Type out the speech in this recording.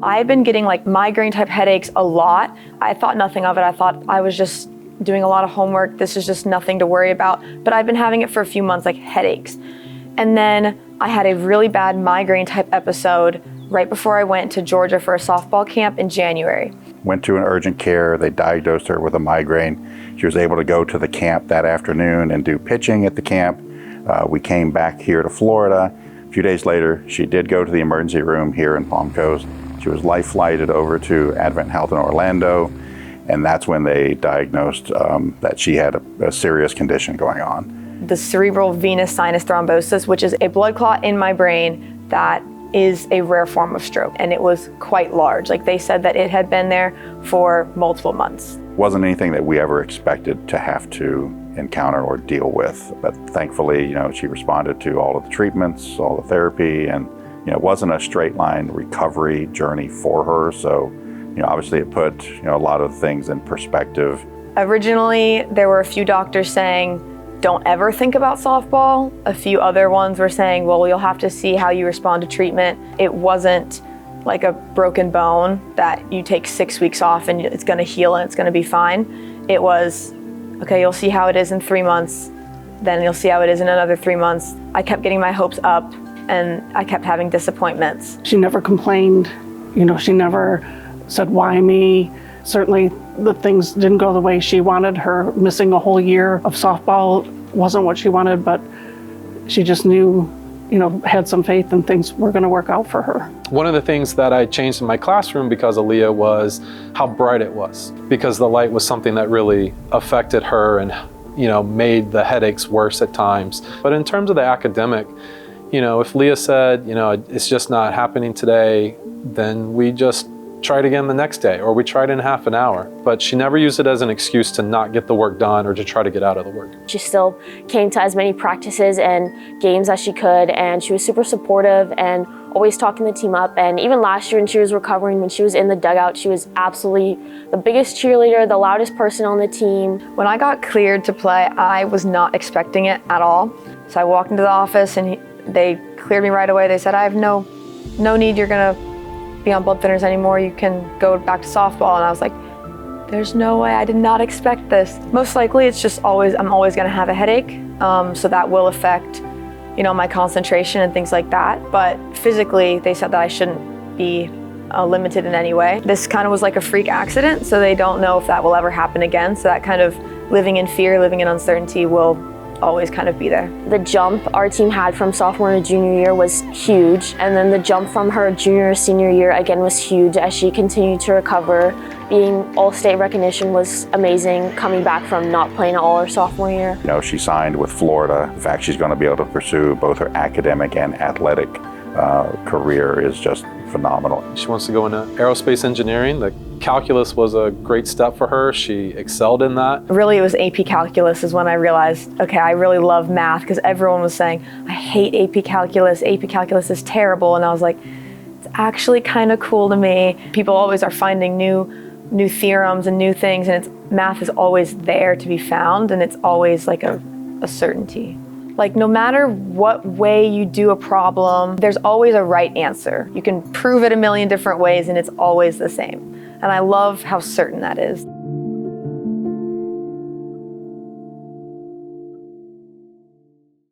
I've been getting like migraine type headaches a lot. I thought nothing of it. I thought I was just doing a lot of homework. This is just nothing to worry about. But I've been having it for a few months, like headaches. And then I had a really bad migraine type episode right before I went to Georgia for a softball camp in January. Went to an urgent care. They diagnosed her with a migraine. She was able to go to the camp that afternoon and do pitching at the camp. We came back here to Florida. A few days later, she did go to the emergency room here in Palm Coast. She was life flighted over to Advent Health in Orlando, and that's when they diagnosed that she had a serious condition going on. The cerebral venous sinus thrombosis, which is a blood clot in my brain that is a rare form of stroke, and it was quite large. Like they said that it had been there for multiple months. Wasn't anything that we ever expected to have to encounter or deal with, but thankfully, she responded to all of the treatments, all the therapy, and it wasn't a straight line recovery journey for her. So, obviously it put a lot of things in perspective. Originally, there were a few doctors saying, don't ever think about softball. A few other ones were saying, well, you'll have to see how you respond to treatment. It wasn't like a broken bone that you take 6 weeks off and it's gonna heal and it's gonna be fine. It was, okay, you'll see how it is in 3 months, then you'll see how it is in another 3 months. I kept getting my hopes up and I kept having disappointments. She never complained. She never said, why me? Certainly the things didn't go the way she wanted. Her missing a whole year of softball wasn't what she wanted, but she just knew, had some faith and things were going to work out for her. One of the things that I changed in my classroom because of Leah was how bright it was, because the light was something that really affected her and, made the headaches worse at times. But in terms of the academic, if Leah said, it's just not happening today, then we just try it again the next day, or we tried in half an hour. But she never used it as an excuse to not get the work done or to try to get out of the work. She still came to as many practices and games as she could, and she was super supportive and always talking the team up. And even last year when she was recovering, when she was in the dugout, she was absolutely the biggest cheerleader, the loudest person on the team. When I got cleared to play, I was not expecting it at all. So I walked into the office and they cleared me right away. They said, I have no need, you're gonna be on blood thinners anymore, you can go back to softball. And I was like, there's no way, I did not expect this. Most likely it's just I'm always gonna have a headache, so that will affect my concentration and things like that. But physically, they said that I shouldn't be limited in any way. This kind of was like a freak accident, so they don't know if that will ever happen again. So that kind of living in fear, living in uncertainty will always kind of be there. The jump our team had from sophomore to junior year was huge, and then the jump from her junior to senior year again was huge as she continued to recover. Being all-state recognition was amazing, coming back from not playing at all her sophomore year. She signed with Florida. In fact, she's going to be able to pursue both her academic and athletic career is just phenomenal. She wants to go into aerospace engineering. The calculus was a great step for her. She excelled in that. Really, it was AP Calculus is when I realized, okay, I really love math, because everyone was saying, I hate AP Calculus. AP Calculus is terrible. And I was like, it's actually kind of cool to me. People always are finding new theorems and new things, and math is always there to be found, and it's always like a certainty. Like no matter what way you do a problem, there's always a right answer. You can prove it a million different ways and it's always the same. And I love how certain that is.